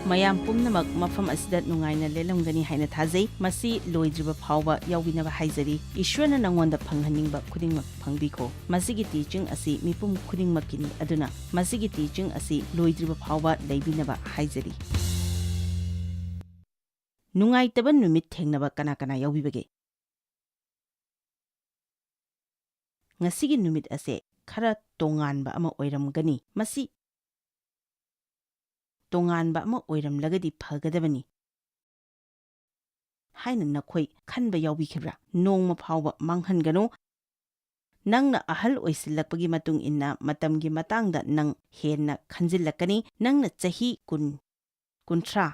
mayam pumnamak mafam asida nungaina lelamgani haina thajai masi loidriba phawba yawinaba haizari ishwarna nangonda phanghaningba khudingmak phangbiko masigi teaching asi mipum khudingmakini aduna masigi teaching asi loidriba phawba leibinaba haizari nungaitaba numit thengnaba kana kana yawibage ngasigi numit ase khara tonganba ama oiramgani masi tonganba ama oiramlagadi phagadabani haina nakhoi khanba yawbikhibra nongma phawba manghangano nangna ahal oisilakpagi matung inna matamgi matangda nang henna khanjillakani nangna chahi kunthra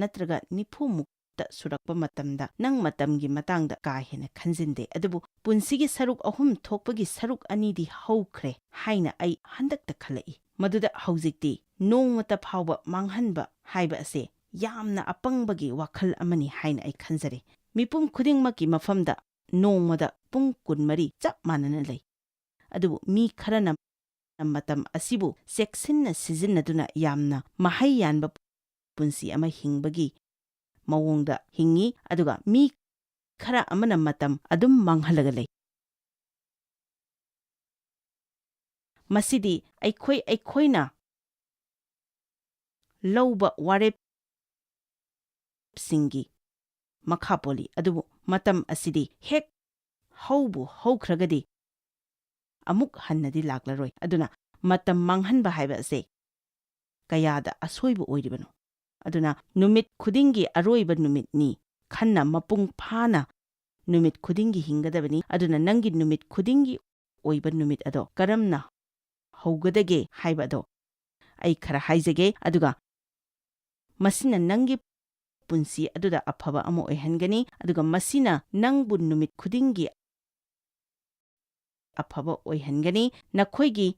natraga nifumukta surakpa matamda nang matamgi matangda ka hena khanjinde adubu punsigi saruk ahum thokpagi saruk anidi haukhre haina ai handakta khalai maduda haujikti nongmata phawba manghanba haiba ase yamna apangbagi wakhal amani haina ai khanjare mipum khudingmaki mafamda nongmada pung kunmari chap manana lei adubu mi kharana matam asibu seksinna sijinnaduna yamna mahai yanba punsi ama hingbagi mawongda hingi aduga mi khara amana matam adum manghalaga lei masidi aikhoina lawba warep singi makhapoli adubu matam asidi hek houbu houkragadi amuk hannadi laklaroi aduna matam manghanba haiba ase kayada asoibu oiribano aduna numit khudingi aroiba numit ni khanna mapung phana numit khudingi hingadabani aduna nangi numit khudingi oiba numit ado karamna haugadage haiba ado ai khara haijage aduga masina nangi punsi aduda aphaba amo oihangani aduga masina nangbu numit khudingi aphaba oihangani nakhoigi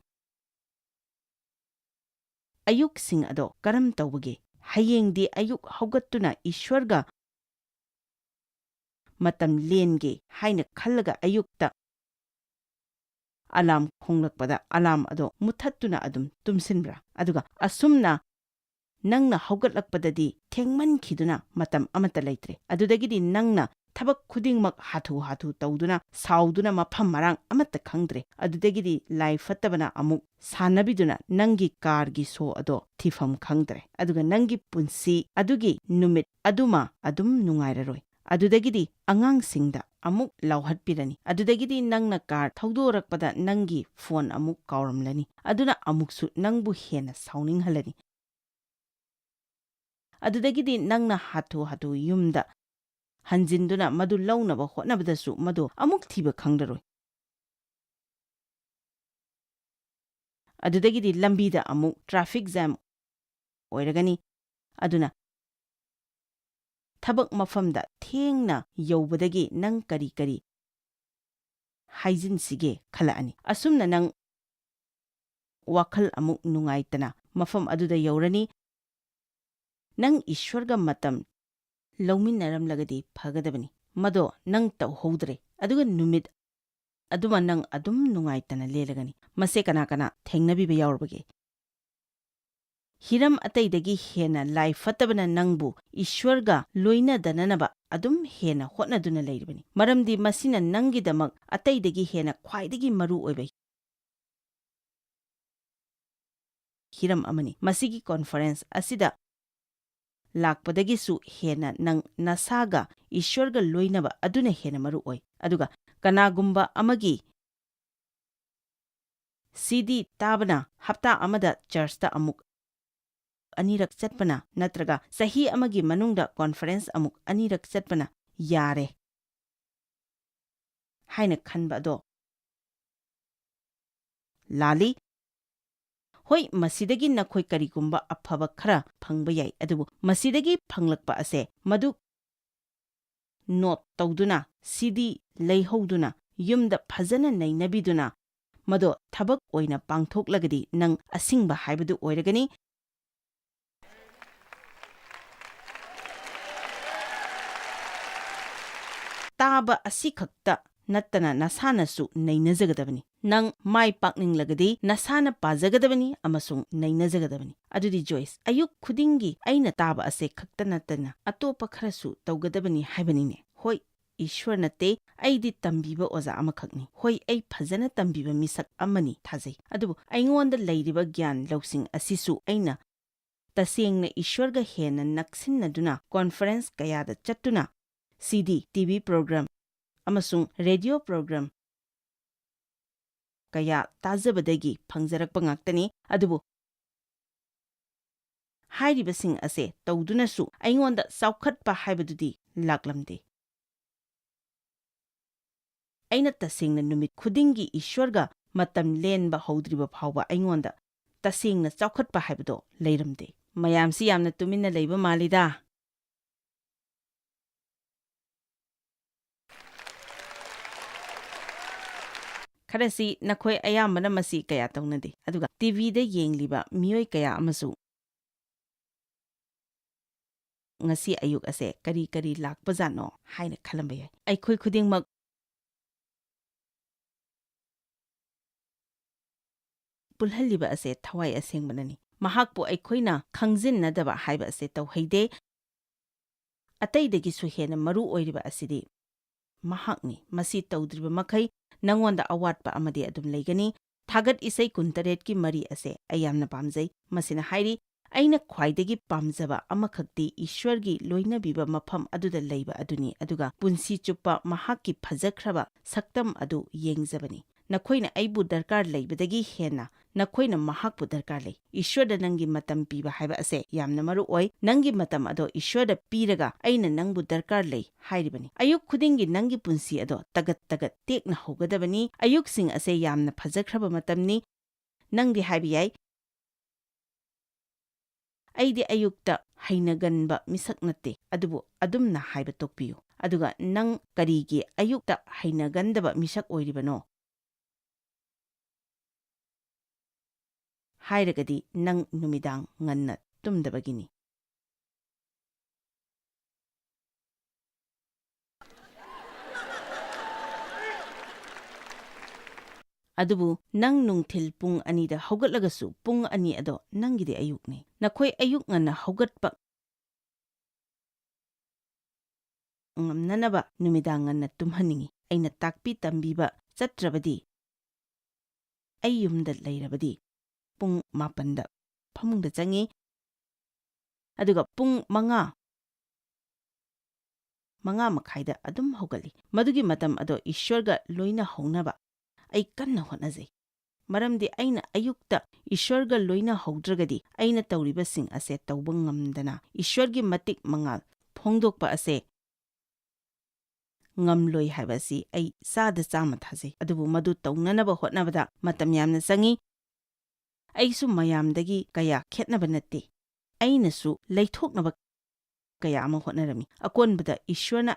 ayuk sing ado karam tawbage hayengdi ayuk haugattuna ishwarga matam lenge haina khallaga ayukta alam khonglakpada alam ado muthattuna adum tumsinbra aduga asumna nangna haugatlakpadadi thengman khiduna matam amata leitre adudagidi nangna thabak khudingmak hathu tawduna sauduna mafam marang amata khangdre adudagidi life fattabana amuk sanabiduna nangi kargi so ado thifam khangdre aduga nangi punsi adugi numit aduma adum nungairaroi adudagidi angang singda amuk lauhatpirani adudagidi nangna kar thaudorakpada nangi phone amuk kauramlani aduna amuksu nangbu hena sauning halani adudagidi nangna hathu yumda hanjinduna madu launaba hotnabadasu madu amuk thiba khangdaroi adudagidi lambida amuk traffic jam oiragani aduna thabak mafamda thengna yobadagi nang kari haijin sige khalaani asumna nang wakhal amuk nungaitana mafam aduda yorani nang ishwarga matam lawminaram lagadi phagadabani mado nang tawhodre aduga numit aduma nang adum nungaitana lelagani mase kana thengnabiba yawrbage hiram ataidagi hena life fatabana nangbu ishwarga loina dananaba adum hena hotnaduna leiribani maramdi masina nangi damak ataidagi hena khwaidagi maru oibai hiram amani masigi conference asida lakpadagisu hena nang nasaga ishwarga loinaba aduna hena maru oi aduga kanagumba amagi CD tabana hapta amada churchta amuk anirak chatpana natraga sahi amagi manungda conference amuk anirak chatpana yare haina khanba do lali hoi masidagi nakhoi karigumba aphaba khara phangba yai adubu masidagi phanglakpa ase madu note tawduna CD leihoduna yumda phajana nainabiduna mado thabak oina pangthoklagadi nang asingba haibadu oiragani taba asikhakta nattana nasanasu nainajagadabani Nang mai pakninglagadi nasana pajagadabani amasung nainajagadabani. Adudi Joyce, ayuk khudingi aina taba ase khakta natana atopa kharasu taugadabani haibanine. Hoi, Ishwar nate aidi tambiba oza amakhakni. Hoi ai phajana tambiba misak amani thajai. Adubu aingonda leiriba gyan lausing asisu aina tasengna Ishwarga hena naksinaduna conference kayada chattuna CD, TV program amasung radio program kaya tajabadagi phangjarakpa ngaktani. Adubu hairibasing ase taudunasu aingonda saukhatpa haibadudi laklamde. Aina tasengna numit khudingi Ishwarga matam lenba haudriba phawba aingonda tasengna saukhatpa haibado leiramde. Mayamsi yamna tuminna leiba malida. Kharasi nakhoi ayambana masi kaya taunade. Aduga TV da yengliba miyoi kaya amasu ngasi ayuk ase kari kari lakpajano haina khalamba yai. Aikhoi khudingmak pulhaliba ase thawai asengbanani. Mahakpo aikhoina khangjinnadaba haiba ase tauhaide. Ataidagi su hena maru oiriba asidi mahakni masi tawdriba makhai nangonda awatpa amadi adum leigani. Thagat isai kuntaret ki mari ase ayamna pamjai. Masina hairi aina khwaidagi pamjaba amakhakti Ishwargi loinabiba mafam aduda leiba aduni. Aduga punsi chupa mahakki phajakhraba saktam adu yengjabani. Nakhoina aibu darkar leibadagi hena nakhoina mahakpu darkar lei. Ishwarda nangi matam piba haiba ase yamna maru oi. Nangi matam ado Ishwarda piraga aina nangbu darkar lei hairibani. Ayuk khudingi nangi punsi ado tagat tagat tekna hogadabani. Ayuk sing ase yamna phajakhraba matamni. Nangdi haibi yai aidi ayukta hainaganba misak nate. Adubu adumna haiba tokpiyu. Aduga nang karigi ayukta hainagandaba misak oiribano hairagadi nang numidang nganna tumdabagini. Adubu nang nungthil pung anida haugatlagasu pung ani ado nangidi ayukni. Nakhoi ayuk nganna haugatpa ngamnanaba numidang nganna tumhaningi. Aina takpi tambiba chatrabadi ayumda leirabadi pung mapanda phamungda changi. Aduga pung manga makhaida adum haugali. Madugi matam ado Ishwarga loina haunaba ai kanna hotnajai. Maramdi aina ayukta Ishwarga loina haudragadi aina tawribasing ase tawba ngamdana Ishwargi matik mangal phongdokpa ase ngamloi haibasi ai sada chama thajai. Adubu madu tawnanaba hotnabada matam yamna changi. Aisu mayamdagi kaya khetnaba natte. Ainasu leithoknaba kaya ama hotnarami. Akonbada Ishwarna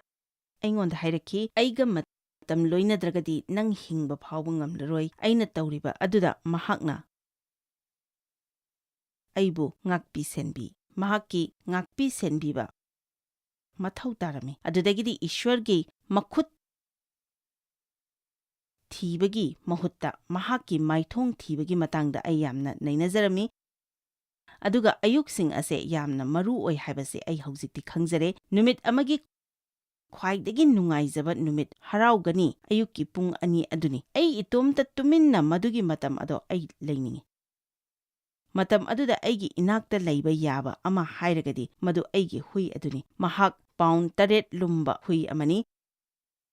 aingonda hairaki aiga matam loinadragadi nang hingba phawba ngamlaroi. Aina tawriba aduda mahakna aibu ngakpi senbi. Mahakki ngakpi senbiba mathau tarami. Adudagidi Ishwargi makhut thibagi mahutta mahakki maithong thibagi matangda ai yamna nainajarami. Aduga ayuksing ase yamna maru oi haibase ai haujikti khangjare. Numit amagi khwaidagi nungaijaba numit haraugani ayukki pung ani aduni. Ai itomta tuminna madugi matam ado ai leiningi. Matam aduda aigi inakta leiba yaba ama hairagadi madu aigi hui aduni. Mahak pound 8 lumba hui amani.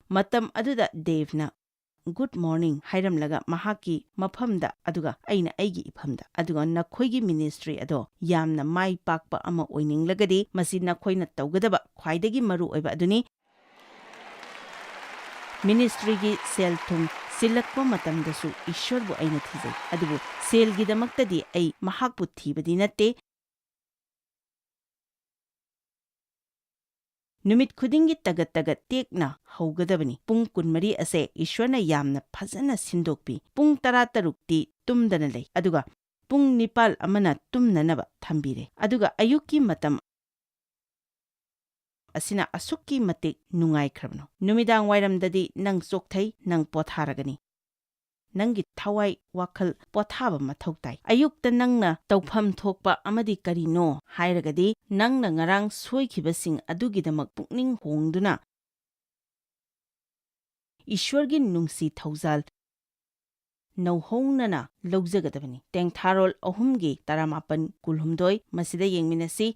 Matam aduda Devna good morning hairamlaga mahaki mafamda aduga aina aigi ifamda aduga nakhoigi ministry ado yamna mai pakpa ama oininglagadi masi nakhoina tawgadaba khwaidagi maru oiba aduni ministry gi sel thum silakpa matamdasu Ishwarbu aina thijai. Adubu sel gidamaktadi ai mahakpu thibadi natte. Numit khudingi tagat tagat tekna haugadabani. Pung kunmari ase Ishwarna yamna phajana sindokpi. Pung 13 tumdana lei. Aduga pung 9 amana tumnanaba thambire. Aduga ayukki matam asina asukki matik nungai khrabno. Numidang wairamdadi nang chokthai nang potharagani. ꯅꯪꯒꯤ ꯊꯋꯥꯏ ꯋꯥꯈꯜ ꯄꯣꯊꯥꯕ ꯃꯊꯧ ꯇꯥꯏ꯫ ꯑꯌꯨꯛꯇ ꯅꯪꯅ ꯇꯧꯐꯝ ꯊꯣꯛꯄ ꯑꯃꯗꯤ ꯀꯔꯤꯅꯣ ꯍꯥꯏꯔꯒꯗꯤ ꯅꯪꯅ ꯉꯔꯥꯡ ꯁꯣꯏꯈꯤꯕꯁꯤꯡ ꯑꯗꯨꯒꯤꯗꯃꯛ ꯄꯨꯛꯅꯤꯡ ꯍꯣꯡꯗꯨꯅ ꯏꯁ꯭ꯋꯔꯒꯤ ꯅꯨꯡꯁꯤ ꯊꯧꯖꯥꯜ ꯅꯧꯍꯧꯅꯅ ꯂꯧꯖꯒꯗꯕꯅꯤ꯫ ꯇꯦꯡꯊꯥꯔꯣꯜ 3:18-19 ꯃꯁꯤꯗ ꯌꯦꯡꯃꯤꯟꯅꯁꯤ꯫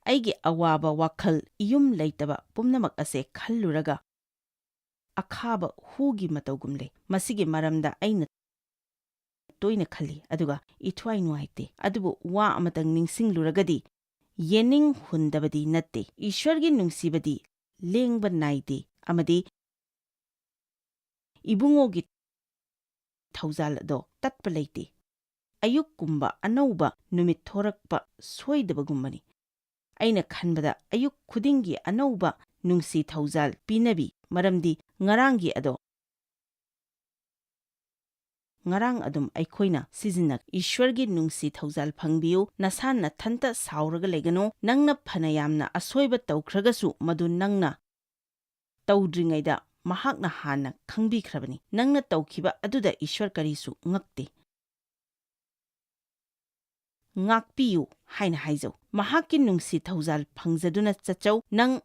ꯑꯩꯒꯤ ꯑꯋꯥꯕ ꯋꯥꯈꯜ ꯏꯌꯨꯝ ꯂꯩꯇꯕ ꯄꯨꯝꯅꯃꯛ ꯑꯁꯦ ꯈꯜꯂꯨꯔꯒ ꯑꯈꯥꯕ ꯍꯨꯒꯤ ꯃꯇꯧꯒꯨꯝ ꯂꯩ꯫ ꯃꯁꯤꯒꯤ ꯃꯔꯝꯗ ꯑꯩꯅ ꯇꯣꯏꯅ ꯈꯜꯂꯤ ꯑꯗꯨꯒ ꯏꯊ꯭ꯋꯥꯏ ꯅꯨꯡꯉꯥꯏꯇꯦ꯫ ꯑꯗꯨꯕꯨ ꯋꯥ ꯑꯃꯇꯪ ꯅꯤꯡꯁꯤꯡꯂꯨꯔꯒꯗꯤ ꯌꯦꯅꯤꯡ ꯍꯨꯟꯗꯕꯗꯤ ꯅꯠꯇꯦ꯫ ꯏꯁ꯭ꯋꯔꯒꯤ ꯅꯨꯡꯁꯤꯕꯗꯤ ꯂꯦꯡꯕ ꯅꯥꯏꯗꯦ ꯑꯃꯗꯤ ꯏꯕꯨꯡꯉꯣꯒꯤ ꯊꯧꯖꯥꯜ ꯑꯗꯣ ꯇꯠꯄ ꯂꯩꯇꯦ꯫ ꯑꯌꯨꯛꯀꯨꯝꯕ ꯑꯅꯧꯕ ꯅꯨꯃꯤꯠ ꯊꯣꯔꯛꯄ ꯁꯣꯏꯗꯕꯒꯨꯝꯕꯅꯤ꯫ ꯑꯩꯅ ꯈꯟꯕꯗ ꯑꯌꯨꯛ ꯈꯨꯗꯤꯡꯒꯤ ꯑꯅꯧꯕ ꯅꯨꯡꯁꯤ ꯊꯧꯖꯥꯜ ꯄꯤꯅꯕꯤ, ꯃꯔꯝꯗꯤ ꯉꯔꯥꯡꯒꯤ ꯑꯗꯣ ꯉꯔꯥꯡ ꯑꯗꯨꯝ ꯑꯩꯈꯣꯏꯅ ꯁꯤꯖꯤꯟꯅ꯫ ꯏꯁ꯭ꯋꯔꯒꯤ ꯅꯨꯡꯁꯤ ꯊꯧꯖꯥꯜ ꯐꯪꯕꯤꯌꯨ꯫ ꯅꯁꯥ ꯅꯊꯟꯇ ꯁꯥꯎꯔꯒ ꯂꯩꯒꯅꯨ꯫ ꯅꯪꯅ ꯐꯅ ꯌꯥꯝꯅ ꯑꯁꯣꯏꯕ ꯇꯧꯈ꯭ꯔꯒꯁꯨ ꯃꯗꯨ ꯅꯪꯅ ꯇꯧꯗ꯭ꯔꯤꯉꯩꯗ ꯃꯍꯥꯛꯅ ꯍꯥꯟꯅ ꯈꯪꯕꯤꯈ꯭ꯔꯕꯅꯤ꯫ ꯅꯪꯅ ꯇꯧꯈꯤꯕ ꯑꯗꯨꯗ ꯏꯁ꯭ꯋꯔ ꯀꯔꯤꯁꯨ ꯉꯛꯇꯦ꯫ ꯉꯥꯛꯄꯤꯌꯨ ꯍꯥꯏꯅ ꯍꯥꯏꯖꯧ꯫ ꯃꯍꯥꯛꯀꯤ ꯅꯨꯡꯁꯤ ꯊꯧꯖꯥꯜ ꯐꯪꯖꯗꯨꯅ ꯆꯠꯆꯧ꯫ ꯅꯪ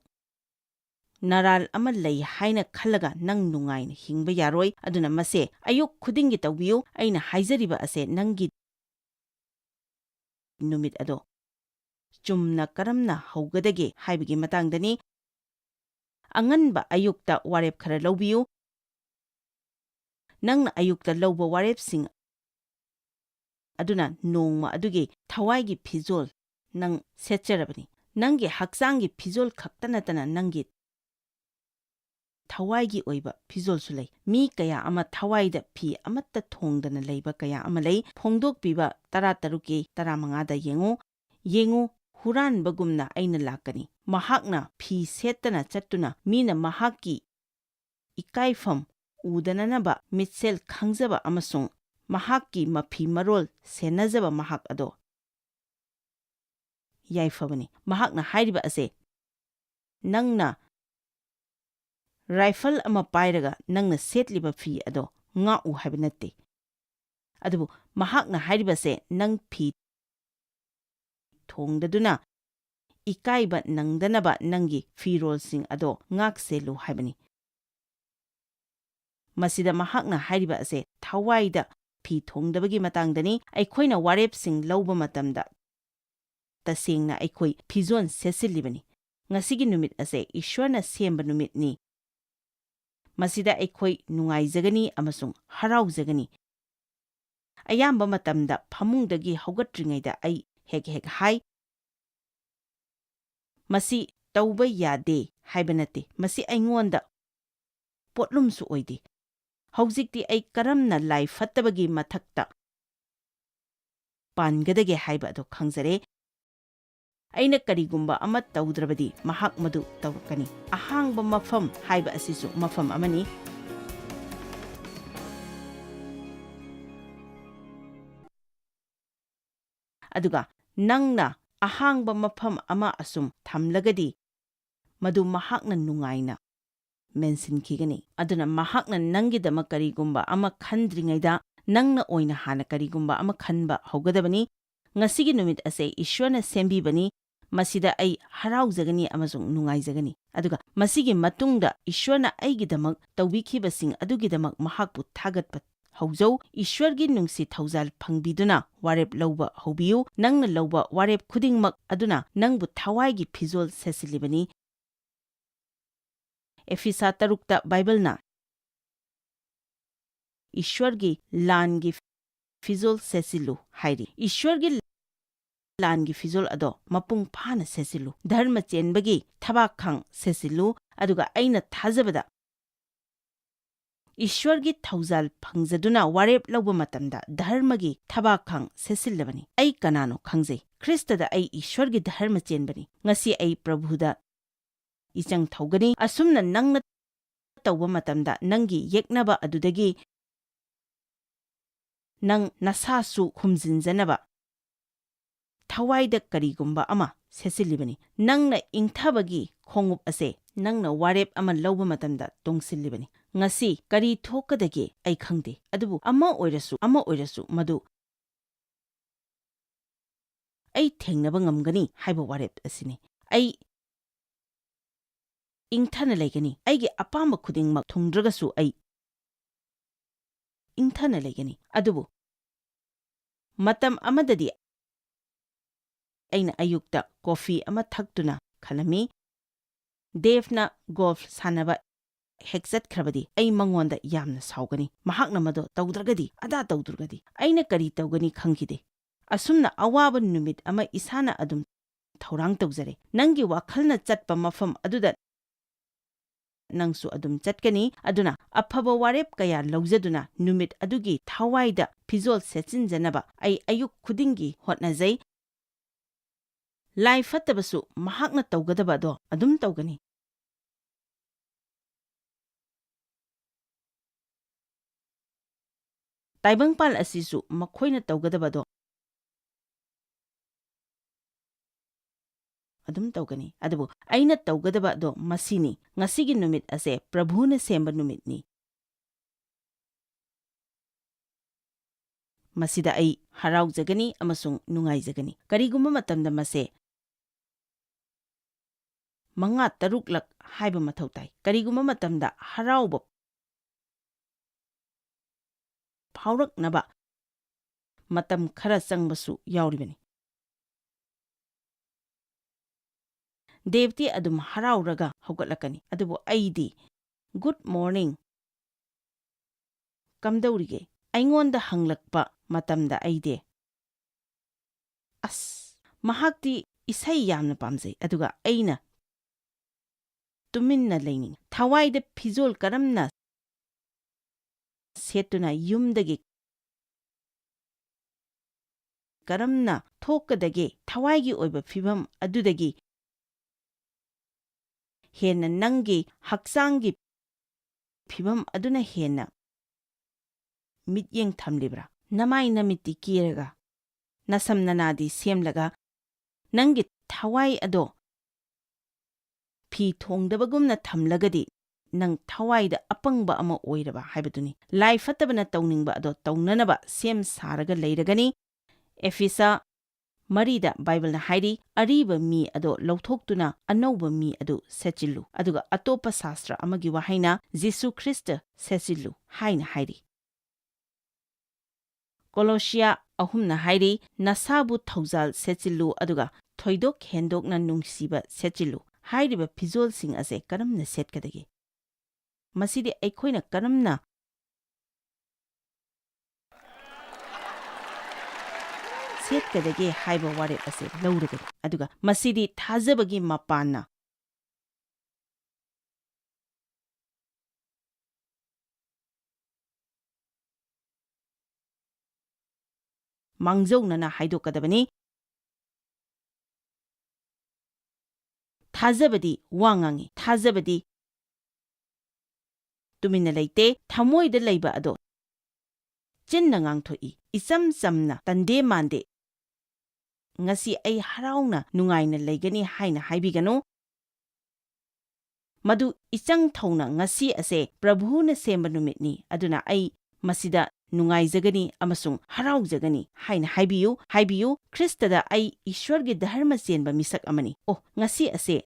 ꯅꯔꯥꯜ ꯑꯃ ꯂꯩ ꯍꯥꯏꯅ ꯈꯜꯂꯒ ꯅꯪ ꯅꯨꯡꯉꯥꯏꯅ ꯍꯤꯡꯕ ꯌꯥꯔꯣꯏ꯫ ꯑꯗꯨꯅ ꯃꯁꯦ ꯑꯌꯨꯛ ꯈꯨꯗꯤꯡꯒꯤ ꯇꯧꯕꯤꯌꯨ꯫ ꯑꯩꯅ ꯍꯥꯏꯖꯔꯤꯕ ꯑꯁꯦ ꯅꯪꯒꯤ ꯅꯨꯃꯤꯠ ꯑꯗꯣ ꯆꯨꯝꯅ ꯀꯔꯝꯅ ꯍꯧꯒꯗꯒꯦ ꯍꯥꯏꯕꯒꯤ ꯃꯇꯥꯡꯗꯅꯤ꯫ ꯑꯉꯟꯕ ꯑꯌꯨꯛꯇ ꯋꯥꯔꯦꯞ ꯈꯔ ꯂꯧꯕꯤꯌꯨ꯫ ꯅꯪꯅ ꯑꯌꯨꯛꯇ ꯂꯧꯕ ꯋꯥꯔꯦꯞꯁꯤꯡ ꯑꯗꯨꯅ ꯅꯣꯡꯃ ꯑꯗꯨꯒꯤ ꯊꯋꯥꯏꯒꯤ ꯐꯤꯖꯣꯜ ꯅꯪ ꯁꯦꯠꯆꯔꯕꯅꯤ꯫ ꯅꯪꯒꯤ ꯍꯛꯆꯥꯡꯒꯤ ꯐꯤꯖꯣꯜ ꯈꯛꯇ ꯅꯠꯇꯅ ꯅꯪꯒꯤ ꯊꯋꯥꯏꯒꯤ ꯑꯣꯏꯕ ꯐꯤꯖꯣꯜꯁꯨ ꯂꯩ꯫ ꯃꯤ ꯀꯌꯥ ꯑꯃ ꯊꯋꯥꯏꯗ ꯐꯤ ꯑꯃꯠꯇ ꯊꯣꯡꯗꯅ ꯂꯩꯕ ꯀꯌꯥ ꯑꯃ ꯂꯩ꯫ ꯐꯣꯡꯗꯣꯛꯄꯤꯕ 13:15 ꯌꯦꯡꯉꯨ꯫ ꯌꯦꯡꯉꯨ, ꯍꯨꯔꯥꯟꯕꯒꯨꯝꯅ ꯑꯩꯅ ꯂꯥꯛꯀꯅꯤ꯫ ꯃꯍꯥꯛꯅ ꯐꯤ ꯁꯦꯠꯇꯅ ꯆꯠꯇꯨꯅ ꯃꯤꯅ ꯃꯍꯥꯛꯀꯤ ꯏꯀꯥꯏꯐꯝ ꯎꯗꯅꯅꯕ ꯃꯤꯠꯁꯦꯜ ꯈꯪꯖꯕ ꯑꯃꯁꯨꯡ ꯃꯍꯥꯛꯀꯤ ꯃꯐꯤ ꯃꯔꯣꯜ ꯁꯦꯟꯅꯖꯕ ꯃꯍꯥꯛ ꯑꯗꯣ ꯌꯥꯏꯐꯕꯅꯤ꯫ ꯃꯍꯥꯛꯅ ꯍꯥꯏꯔꯤꯕ ꯑꯁꯦ ꯅꯪꯅ ꯔꯥꯏꯐꯜ ꯑꯃ ꯄꯥꯏꯔꯒ ꯅꯪꯅ ꯁꯦꯠꯂꯤꯕ ꯐꯤ ꯑꯗꯣ ꯉꯥꯛꯎ ꯍꯥꯏꯕ ꯅꯠꯇꯦ꯫ ꯑꯗꯨꯕꯨ ꯃꯍꯥꯛꯅ ꯍꯥꯏꯔꯤꯕꯁꯦ ꯅꯪ ꯐꯤ ꯊꯣꯡꯗꯗꯨꯅ ꯏꯀꯥꯏꯕ ꯅꯪꯗꯅꯕ ꯅꯪꯒꯤ ꯐꯤꯔꯣꯜꯁꯤꯡ ꯑꯗꯣ ꯉꯥꯛꯁꯦꯜꯂꯨ ꯍꯥꯏꯕꯅꯤ꯫ ꯃꯁꯤꯗ ꯃꯍꯥꯛꯅ ꯍꯥꯏꯔꯤꯕ ꯑꯁꯦ ꯊꯋꯥꯏꯗ ꯐꯤ ꯊꯣꯡꯗꯕꯒꯤ ꯃꯇꯥꯡꯗꯅꯤ꯫ ꯑꯩꯈꯣꯏꯅ ꯋꯥꯔꯦꯞꯁꯤꯡ ꯂꯧꯕ ꯃꯇꯝꯗ ꯇꯁꯦꯡꯅ ꯑꯩꯈꯣꯏ ꯐꯤꯖꯣꯜ ꯁꯦꯠꯆꯤꯜꯂꯤꯕꯅꯤ꯫ ꯉꯁꯤꯒꯤ ꯅꯨꯃꯤꯠ ꯑꯁꯦ ꯏꯁ꯭ꯋꯔꯅ ꯁꯦꯝꯕ ꯅꯨꯃꯤꯠꯅꯤ꯫ ꯃꯁꯤꯗ ꯑꯩꯈꯣꯏ ꯅꯨꯡꯉꯥꯏꯖꯒꯅꯤ ꯑꯃꯁꯨꯡ ꯍꯔꯥꯎꯖꯒꯅꯤ꯫ ꯑꯌꯥꯝꯕ ꯃꯇꯝꯗ ꯐꯃꯨꯡꯗꯒꯤ ꯍꯧꯒꯠꯇ꯭ꯔꯤꯉꯩꯗ ꯑꯩ ꯍꯦꯛ ꯍꯥꯏ, ꯃꯁꯤ ꯇꯧꯕ ꯌꯥꯗꯦ ꯍꯥꯏꯕ ꯅꯠꯇꯦ꯫ ꯃꯁꯤ ꯑꯩꯉꯣꯟꯗ ꯄꯣꯠꯂꯨꯝꯁꯨ ꯑꯣꯏꯗꯦ꯫ ꯍꯧꯖꯤꯛꯇꯤ ꯑꯩ ꯀꯔꯝꯅ ꯂꯥꯏ ꯐꯠꯇꯕꯒꯤ ꯃꯊꯛꯇ ꯄꯥꯟꯒꯗꯒꯦ ꯍꯥꯏꯕ ꯑꯗꯨ ꯈꯪꯖꯔꯦ꯫ ꯑꯩꯅ ꯀꯔꯤꯒꯨꯝꯕ ꯑꯃ ꯇꯧꯗ꯭ꯔꯕꯗꯤ ꯃꯍꯥꯛ ꯃꯗꯨ ꯇꯧꯔꯛꯀꯅꯤ꯫ ꯑꯍꯥꯡꯕ ꯃꯐꯝ ꯍꯥꯏꯕ ꯑꯁꯤꯁꯨ ꯃꯐꯝ ꯑꯃꯅꯤ꯫ ꯑꯗꯨꯒ ꯅꯪꯅ ꯑꯍꯥꯡꯕ ꯃꯐꯝ ꯑꯃ ꯑꯁꯨꯝ ꯊꯝꯂꯒꯗꯤ ꯃꯗꯨ ꯃꯍꯥꯛꯅ ꯅꯨꯡꯉꯥꯏꯅ ꯃꯦꯟꯁꯤꯟꯈꯤꯒꯅꯤ꯫ ꯑꯗꯨꯅ ꯃꯍꯥꯛꯅ ꯅꯪꯒꯤꯗꯃꯛ ꯀꯔꯤꯒꯨꯝꯕ ꯑꯃ ꯈꯟꯗ꯭ꯔꯤꯉꯩꯗ ꯅꯪꯅ ꯑꯣꯏꯅ ꯍꯥꯟꯅ ꯀꯔꯤꯒꯨꯝꯕ ꯑꯃ ꯈꯟꯕ ꯍꯧꯒꯗꯕꯅꯤ꯫ ꯉꯁꯤꯒꯤ ꯅꯨꯃꯤꯠ ꯑꯁꯦ ꯏꯁ꯭ꯋꯔꯅ ꯁꯦꯝꯕꯤꯕꯅꯤ꯫ ꯃꯁꯤꯗ ꯑꯩ ꯍꯔꯥꯎꯖꯒꯅꯤ ꯑꯃꯁꯨꯡ ꯅꯨꯡꯉꯥꯏꯖꯒꯅꯤ꯫ ꯑꯗꯨꯒ ꯃꯁꯤꯒꯤ ꯃꯇꯨꯡꯗ ꯏꯁ꯭ꯋꯔꯅ ꯑꯩꯒꯤꯗꯃꯛ ꯇꯧꯕꯤꯈꯤꯕꯁꯤꯡ ꯑꯗꯨꯒꯤꯗꯃꯛ ꯃꯍꯥꯛꯄꯨ ꯊꯥꯒꯠꯄ ꯍꯧꯖꯧ꯫ ꯏꯁ꯭ꯋꯔꯒꯤ ꯅꯨꯡꯁꯤ ꯊꯧꯖꯥꯜ ꯐꯪꯕꯤꯗꯨꯅ ꯋꯥꯔꯦꯞ ꯂꯧꯕ ꯍꯧꯕꯤꯌꯨ꯫ ꯅꯪꯅ ꯂꯧꯕ ꯋꯥꯔꯦꯞ ꯈꯨꯗꯤꯡꯃꯛ ꯑꯗꯨꯅ ꯅꯪꯕꯨ ꯊꯋꯥꯏꯒꯤ ꯐꯤꯖꯣꯜ ꯁꯦꯠꯆꯤꯜꯂꯤꯕꯅꯤ꯫ ꯑꯦꯐꯤꯁꯥ 3 ꯕꯥꯏꯕꯜꯅ ꯏꯁ꯭ꯋꯔꯒꯤ ꯂꯥꯟꯒꯤ ꯐꯤꯖꯣꯜ ꯁꯦꯠꯆꯤꯜꯂꯨ ꯍꯥꯏꯔꯤ꯫ ꯏꯁ꯭ꯋꯔꯒꯤ ꯂꯥꯟꯒꯤ ꯐꯤꯖꯣꯜ ꯑꯗꯣ ꯃꯄꯨꯡ ꯐꯥꯅ ꯁꯦꯠꯆꯤꯜꯂꯨ꯫ ꯙꯔꯃ ꯆꯦꯟꯕꯒꯤ ꯊꯕꯥꯛꯈꯥꯡ ꯁꯦꯠꯆꯤꯜꯂꯨ꯫ ꯑꯗꯨꯒ ꯑꯩꯅ ꯊꯥꯖꯕꯗ ꯏꯁ꯭ꯋꯔꯒꯤ ꯊꯧꯖꯥꯜ ꯐꯪꯖꯗꯨꯅ ꯋꯥꯔꯦꯞ ꯂꯧꯕ ꯃꯇꯝꯗ ꯙꯔꯃꯒꯤ ꯊꯕꯥꯛꯈꯥꯡ ꯁꯦꯠꯆꯤꯜꯂꯕꯅꯤ꯫ ꯑꯩ ꯀꯅꯥꯅꯣ ꯈꯪꯖꯩ꯫ ꯈ꯭ꯔꯤꯁꯇꯗ ꯑꯩ ꯏꯁ꯭ꯋꯔꯒꯤ ꯙꯔꯃ ꯆꯦꯟꯕꯅꯤ꯫ ꯉꯁꯤ ꯑꯩ ꯄ꯭ꯔꯚꯨꯗ ꯏꯆꯪ ꯊꯧꯒꯅꯤ꯫ ꯑꯁꯨꯝꯅ ꯅꯪꯅ ꯇꯧꯕ ꯃꯇꯝꯗ ꯅꯪꯒꯤ ꯌꯦꯛꯅꯕ ꯑꯗꯨꯗꯒꯤ ꯅꯪ ꯅꯁꯥꯁꯨ ꯈꯨꯝꯖꯤꯟꯖꯅꯕ ꯊꯋꯥꯏꯗ ꯀꯔꯤꯒꯨꯝꯕ ꯑꯃ ꯁꯦꯠꯆꯤꯜꯂꯤꯕꯅꯤ꯫ ꯅꯪꯅ ꯏꯪꯊꯕꯒꯤ ꯈꯣꯡꯎꯞ ꯑꯁꯦ ꯅꯪꯅ ꯋꯥꯔꯦꯞ ꯑꯃ ꯂꯧꯕ ꯃꯇꯝꯗ ꯇꯣꯡꯁꯤꯜꯂꯤꯕꯅꯤ꯫ ꯉꯁꯤ ꯀꯔꯤ ꯊꯣꯛꯀꯗꯒꯦ ꯑꯩ ꯈꯪꯗꯦ, ꯑꯗꯨꯕꯨ ꯑꯃ ꯑꯣꯏꯔꯁꯨ ꯃꯗꯨ ꯑꯩ ꯊꯦꯡꯅꯕ ꯉꯝꯒꯅꯤ ꯍꯥꯏꯕ ꯋꯥꯔꯦꯞ ꯑꯁꯤꯅꯤ꯫ ꯑꯩ ꯏꯪꯊꯅ ꯂꯩꯒꯅꯤ, ꯑꯩꯒꯤ ꯑꯄꯥꯝꯕ ꯈꯨꯗꯤꯡꯃꯛ ꯊꯨꯡꯗ꯭ꯔꯒꯁꯨ ꯑꯩ ꯏꯪꯊꯅ ꯂꯩꯒꯅꯤ꯫ ꯑꯗꯨꯕꯨ ꯃꯇꯝ ꯑꯃꯗꯗꯤ ꯑꯩꯅ ꯑꯌꯨꯛꯇ ꯀꯣꯐꯤ ꯑꯃ ꯊꯛꯇꯨꯅ ꯈꯜꯂꯝꯃꯤ, ꯗꯦꯚꯅ ꯒꯣꯜꯐ ꯁꯥꯟꯅꯕ ꯍꯦꯛ ꯆꯠꯈ꯭ꯔꯕꯗꯤ ꯑꯩ ꯃꯉꯣꯟꯗ ꯌꯥꯝꯅ ꯁꯥꯎꯒꯅꯤ, ꯃꯍꯥꯛꯅ ꯃꯗꯣ ꯇꯧꯗ꯭ꯔꯒꯗꯤ, ꯑꯗꯥ ꯇꯧꯗ꯭ꯔꯒꯗꯤ ꯑꯩꯅ ꯀꯔꯤ ꯇꯧꯒꯅꯤ ꯈꯪꯈꯤꯗꯦ꯫ ꯑꯁꯨꯝꯅ ꯑꯋꯥꯕ ꯅꯨꯃꯤꯠ ꯑꯃ ꯏꯁꯥꯅ ꯑꯗꯨꯝ ꯊꯧꯔꯥꯡ ꯇꯧꯖꯔꯦ꯫ ꯅꯪꯒꯤ ꯋꯥꯈꯜꯅ ꯆꯠꯄ ꯃꯐꯝ ꯑꯗꯨꯗ ꯅꯪꯁꯨ ꯑꯗꯨꯝ ꯆꯠꯀꯅꯤ꯫ ꯑꯗꯨꯅ ꯑꯐꯕ ꯋꯥꯔꯦꯞ ꯀꯌꯥ ꯂꯧꯖꯗꯨꯅ ꯅꯨꯃꯤꯠ ꯑꯗꯨꯒꯤ ꯊꯋꯥꯏꯗ ꯐꯤꯖꯣꯜ ꯁꯦꯠꯆꯤꯟꯖꯅꯕ ꯑꯩ ꯑꯌꯨꯛ ꯈꯨꯗꯤꯡꯒꯤ ꯍꯣꯠꯅꯖꯩ꯫ ꯂꯥꯏ ꯐꯠꯇꯕꯁꯨ ꯃꯍꯥꯛꯅ ꯇꯧꯒꯗꯕ ꯑꯗꯣ ꯑꯗꯨꯝ ꯇꯧꯒꯅꯤ꯫ ꯇꯥꯏꯕꯪꯄꯥꯜ ꯑꯁꯤꯁꯨ ꯃꯈꯣꯏꯅ ꯇꯧꯒꯗꯕꯗꯣ ꯑꯗꯨꯝ ꯇꯧꯒꯅꯤ꯫ ꯑꯗꯨꯕꯨ ꯑꯩꯅ ꯇꯧꯒꯗꯕ ꯑꯗꯣ ꯃꯁꯤꯅꯤ: ꯉꯁꯤꯒꯤ ꯅꯨꯃꯤꯠ ꯑꯁꯦ ꯄ꯭ꯔꯚꯨꯅ ꯁꯦꯝꯕ ꯅꯨꯃꯤꯠꯅꯤ꯫ ꯃꯁꯤꯗ ꯑꯩ ꯍꯔꯥꯎꯖꯒꯅꯤ ꯑꯃꯁꯨꯡ ꯅꯨꯡꯉꯥꯏꯖꯒꯅꯤ꯫ ꯀꯔꯤꯒꯨꯝꯕ ꯃꯇꯝꯗ ꯃꯁꯦ 5-6ꯂꯛ ꯍꯥꯏꯕ ꯃꯊꯧ ꯇꯥꯏ꯫ ꯀꯔꯤꯒꯨꯝꯕ ꯃꯇꯝꯗ ꯍꯔꯥꯎꯕ ꯐꯥꯎꯔꯛꯅꯕ ꯃꯇꯝ ꯈꯔ ꯆꯪꯕꯁꯨ ꯌꯥꯎꯔꯤꯕꯅꯤ꯫ ꯗꯦꯕꯇꯤ ꯑꯗꯨꯝ ꯍꯔꯥꯎꯔꯒ ꯍꯧꯒꯠꯂꯛꯀꯅꯤ, ꯑꯗꯨꯕꯨ ꯑꯩꯗꯤ ꯒꯨꯗ ꯃꯣꯔꯅꯤꯡ, ꯀꯝꯗꯧꯔꯤꯒꯦ ꯑꯩꯉꯣꯟꯗ ꯍꯪꯂꯛꯄ ꯃꯇꯝꯗ ꯑꯩꯗꯤ ꯃꯍꯥꯛꯇꯤ ꯏꯁꯩ ꯌꯥꯝꯅ ꯄꯥꯝꯖꯩ, ꯑꯗꯨꯒ ꯑꯩꯅ ꯇꯨꯃꯤꯟꯅ ꯂꯩꯅꯤꯡꯉꯤ꯫ ꯊꯋꯥꯏꯗ ꯐꯤꯖꯣꯜ ꯀꯔꯝꯅ ꯁꯦꯠꯇꯨꯅ ꯌꯨꯝꯗꯒꯤ ꯀꯔꯝꯅ ꯊꯣꯛꯀꯗꯒꯦ? ꯊꯋꯥꯏꯒꯤ ꯑꯣꯏꯕ ꯐꯤꯚꯝ ꯑꯗꯨꯗꯒꯤ ꯍꯦꯟꯅ ꯅꯪꯒꯤ ꯍꯛꯆꯥꯡꯒꯤ ꯐꯤꯚꯝ ꯑꯗꯨꯅ ꯍꯦꯟꯅ ꯃꯤꯠꯌꯦꯡ ꯊꯝꯂꯤꯕ꯭ꯔꯥ? ꯅꯃꯥꯏ ꯅꯃꯤꯠꯇꯤ ꯀꯦꯔꯒ, ꯅꯁꯝ ꯅꯅꯥꯗꯤ ꯁꯦꯝꯂꯒ, ꯅꯪꯒꯤ ꯊꯋꯥꯏ ꯑꯗꯣ ꯐꯤ ꯊꯣꯡꯗꯕꯒꯨꯝꯅ ꯊꯝꯂꯒꯗꯤ ꯅꯪ ꯊꯋꯥꯏꯗ ꯑꯄꯪꯕ ꯑꯃ ꯑꯣꯏꯔꯕ ꯍꯥꯏꯕꯗꯨꯅꯤ꯫ ꯂꯥꯏ ꯐꯠꯇꯕꯅ ꯇꯧꯅꯤꯡꯕ ꯑꯗꯣ ꯇꯧꯅꯅꯕ ꯁꯦꯝ ꯁꯥꯔꯒ ꯂꯩꯔꯒꯅꯤ꯫ ꯑꯦꯐꯤꯁ 4ꯗ ꯕꯥꯏꯕꯜꯅ ꯍꯥꯏꯔꯤ, ꯑꯔꯤꯕ ꯃꯤ ꯑꯗꯣ ꯂꯧꯊꯣꯛꯇꯨꯅ ꯑꯅꯧꯕ ꯃꯤ ꯑꯗꯨ ꯁꯦꯠꯆꯤꯜꯂꯨ, ꯑꯗꯨꯒ ꯑꯇꯣꯞꯄ ꯁꯥꯁꯇ꯭ꯔ ꯑꯃꯒꯤ ꯋꯥꯍꯩꯅ ꯖꯤꯁꯨ ꯈ꯭ꯔꯤꯁꯇ ꯁꯦꯠꯆꯤꯜꯂꯨ ꯍꯥꯏꯅ ꯍꯥꯏꯔꯤ꯫ ꯀꯣꯂꯣꯁꯤꯌꯥ 3ꯅ ꯍꯥꯏꯔꯤ, ꯅꯁꯥꯕꯨ ꯊꯧꯖꯥꯜ ꯁꯦꯠꯆꯤꯜꯂꯨ, ꯑꯗꯨꯒ ꯊꯣꯏꯗꯣꯛ ꯍꯦꯟꯗꯣꯛꯅ ꯅꯨꯡꯁꯤꯕ ꯁꯦꯠꯆꯤꯜꯂꯨ꯫ ꯍꯥꯏꯔꯤꯕ ꯐꯤꯖꯣꯜꯁꯤꯡ ꯑꯁꯦ ꯀꯔꯝꯅ ꯁꯦꯠꯀꯗꯒꯦ? ꯃꯁꯤꯗꯤ ꯑꯩꯈꯣꯏꯅ ꯀꯔꯝꯅ ꯁꯦꯠꯀꯗꯒꯦ ꯍꯥꯏꯕ ꯋꯥꯔꯦꯞ ꯑꯁꯦ ꯂꯧꯔꯒꯅꯤ, ꯑꯗꯨꯒ ꯃꯁꯤꯗꯤ ꯊꯥꯖꯕꯒꯤ ꯃꯄꯥꯟꯅ ꯃꯥꯡꯖꯧꯅꯅ ꯍꯥꯏꯗꯣꯛꯀꯗꯕꯅꯤ꯫ ꯊꯥꯖꯕꯗꯤ ꯋꯥ ꯉꯥꯡꯏ, ꯊꯥꯖꯕꯗꯤ ꯇꯨꯃꯤꯟꯅ ꯂꯩꯇꯦ, ꯊꯃꯣꯏꯗ ꯂꯩꯕ ꯑꯗꯣ ꯆꯤꯟꯅ ꯉꯥꯡꯊꯣꯛꯏ꯫ ꯏꯆꯝ ꯆꯝꯅ ꯇꯟꯗꯦ ꯃꯥꯟꯗꯦ ꯉꯁꯤ ꯑꯩ ꯍꯔꯥꯎꯅ ꯅꯨꯡꯉꯥꯏꯅ ꯂꯩꯒꯅꯤ ꯍꯥꯏꯅ ꯍꯥꯏꯕꯤꯒꯅꯨ꯫ ꯃꯗꯨ ꯏꯆꯪ ꯊꯧꯅ ꯉꯁꯤ ꯑꯁꯦ ꯄ꯭ꯔꯚꯨꯅ ꯁꯦꯝꯕ ꯅꯨꯃꯤꯠꯅꯤ, ꯑꯗꯨꯅ ꯑꯩ ꯃꯁꯤꯗ ꯅꯨꯡꯉꯥꯏꯖꯒꯅꯤ ꯑꯃꯁꯨꯡ ꯍꯔꯥꯎꯖꯒꯅꯤ ꯍꯥꯏꯅ ꯍꯥꯏꯕꯤꯌꯨ꯫ ꯈ꯭ꯔꯤꯁꯇꯗ ꯑꯩ ꯏꯁ꯭ꯋꯔꯒꯤ ꯙꯔꯃ ꯆꯦꯟꯕ ꯃꯤꯁꯛ ꯑꯃꯅꯤ꯫ ꯉꯁꯤ ꯑꯁꯦ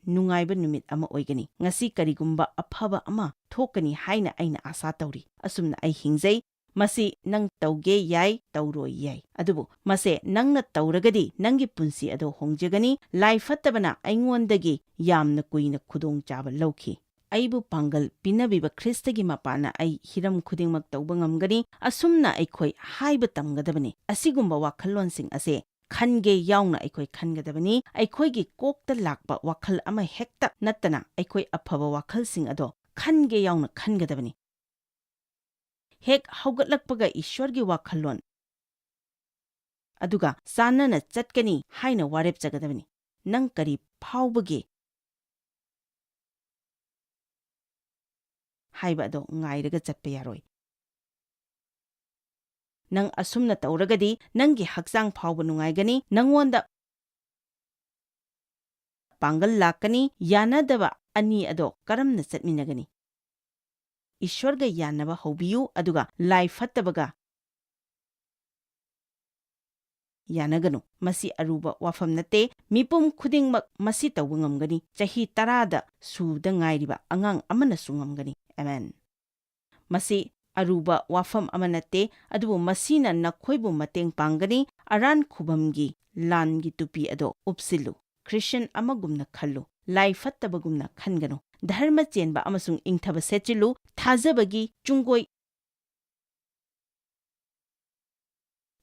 ꯅꯨꯡꯉꯥꯏꯕ ꯅꯨꯃꯤꯠ ꯑꯃ ꯑꯣꯏꯒꯅꯤ꯫ ꯉꯁꯤ ꯀꯔꯤꯒꯨꯝꯕ ꯑꯐꯕ ꯑꯃ ꯊꯣꯛꯀꯅꯤ ꯍꯥꯏꯅ ꯑꯩꯅ ꯑꯥꯁꯥ ꯇꯧꯔꯤ꯫ ꯑꯁꯨꯝꯅ ꯑꯩ ꯍꯤꯡꯖꯩ꯫ ꯃꯁꯤ ꯅꯪ ꯇꯧꯒꯦ ꯌꯥꯏ, ꯇꯧꯔꯣꯏ ꯌꯥꯏ, ꯑꯗꯨꯕꯨ ꯃꯁꯦ ꯅꯪꯅ ꯇꯧꯔꯒꯗꯤ ꯅꯪꯒꯤ ꯄꯨꯟꯁꯤ ꯑꯗꯣ ꯍꯣꯡꯖꯒꯅꯤ꯫ ꯂꯥꯏ ꯐꯠꯇꯕꯅ ꯑꯩꯉꯣꯟꯗꯒꯤ ꯌꯥꯝꯅ ꯀꯨꯏꯅ ꯈꯨꯗꯣꯡꯆꯥꯕ ꯂꯧꯈꯤ꯫ ꯑꯩꯕꯨ ꯄꯥꯡꯒꯜ ꯄꯤꯅꯕꯤꯕ ꯈ꯭ꯔꯤꯁꯇꯒꯤ ꯃꯄꯥꯟꯅ ꯑꯩ ꯍꯤꯔꯝ ꯈꯨꯗꯤꯡꯃꯛ ꯇꯧꯕ ꯉꯝꯒꯅꯤ꯫ ꯑꯁꯨꯝꯅ ꯑꯩꯈꯣꯏ ꯍꯥꯏꯕ ꯇꯝꯒꯗꯕꯅꯤ꯫ ꯑꯁꯤꯒꯨꯝꯕ ꯋꯥꯈꯜꯂꯣꯟꯁꯤꯡ ꯑꯁꯦ ꯈꯟꯒꯦ ꯌꯥꯎꯅ ꯑꯩꯈꯣꯏ ꯈꯟꯒꯗꯕꯅꯤ꯫ ꯑꯩꯈꯣꯏꯒꯤ ꯀꯣꯛꯇ ꯂꯥꯛꯄ ꯋꯥꯈꯜ ꯑꯃ ꯍꯦꯛꯇ ꯅꯠꯇꯅ ꯑꯩꯈꯣꯏ ꯑꯐꯕ ꯋꯥꯈꯜꯁꯤꯡ ꯑꯗꯣ ꯈꯟꯒꯦ ꯌꯥꯎꯅ ꯈꯟꯒꯗꯕꯅꯤ꯫ ꯍꯦꯛ ꯍꯧꯒꯠꯂꯛꯄꯒ ꯏꯁ꯭ꯋꯔꯒꯤ ꯋꯥꯈꯜꯂꯣꯟ ꯑꯗꯨꯒ ꯆꯥꯟꯅꯅ ꯆꯠꯀꯅꯤ ꯍꯥꯏꯅ ꯋꯥꯔꯦꯞꯆꯒꯗꯕꯅꯤ꯫ ꯅꯪ ꯀꯔꯤ ꯐꯥꯎꯕꯒꯦ ꯍꯥꯏꯕ ꯑꯗꯣ ꯉꯥꯏꯔꯒ ꯆꯠꯄ ꯌꯥꯔꯣꯏ꯫ ꯅꯪ ꯑꯁꯨꯝꯅ ꯇꯧꯔꯒꯗꯤ ꯅꯪꯒꯤ ꯍꯛꯆꯥꯡ ꯐꯥꯎꯕ ꯅꯨꯡꯉꯥꯏꯒꯅꯤ, ꯅꯪꯉꯣꯟꯗ ꯄꯥꯡꯒꯜ ꯂꯥꯛꯀꯅꯤ? ꯌꯥꯅꯗꯕ ꯑꯅꯤ ꯑꯗꯣ ꯀꯔꯝꯅ ꯆꯠꯃꯤꯟꯅꯒꯅꯤ? ꯏꯁ꯭ꯋꯔꯒ ꯌꯥꯅꯕ ꯍꯧꯕꯤꯌꯨ ꯑꯗꯨꯒ ꯂꯥꯏ ꯐꯠꯇꯕꯒ ꯌꯥꯅꯒꯅꯨ꯫ ꯃꯁꯤ ꯑꯔꯨꯕ ꯋꯥꯐꯝ ꯅꯠꯇꯦ꯫ ꯃꯤꯄꯨꯝ ꯈꯨꯗꯤꯡꯃꯛ ꯃꯁꯤ ꯇꯧꯕ ꯉꯝꯒꯅꯤ꯫ ꯆꯍꯤ 10ꯗ ꯁꯨꯕꯗ ꯉꯥꯏꯔꯤꯕ ꯑꯉꯥꯡ ꯑꯃꯅꯁꯨ ꯉꯝꯒꯅꯤ꯫ ꯑꯃꯦꯟ꯫ ꯃꯁꯤ ꯑꯔꯨꯕ ꯋꯥꯐꯝ ꯑꯃ ꯅꯠꯇꯦ, ꯑꯗꯨꯕꯨ ꯃꯁꯤꯅ ꯅꯈꯣꯏꯕꯨ ꯃꯇꯦꯡ ꯄꯥꯡꯒꯅꯤ꯫ ꯑꯔꯥꯟ ꯈꯨꯕꯝꯒꯤ ꯂꯥꯟꯒꯤ ꯇꯨꯄꯤ ꯑꯗꯣ ꯎꯞꯁꯤꯜꯂꯨ꯫ ꯈ꯭ꯔꯤꯁꯇ꯭ꯌꯟ ꯑꯃꯒꯨꯝꯅ ꯈꯜꯂꯨ, ꯂꯥꯏ ꯐꯠꯇꯕꯒꯨꯝꯅ ꯈꯟꯒꯅꯨ꯫ ꯙꯔꯃ ꯆꯦꯟꯕ ꯑꯃꯁꯨꯡ ꯏꯪꯊꯕ ꯁꯦꯠꯆꯤꯜꯂꯨ꯫ ꯊꯥꯖꯕꯒꯤ ꯆꯨꯡꯒꯣꯏ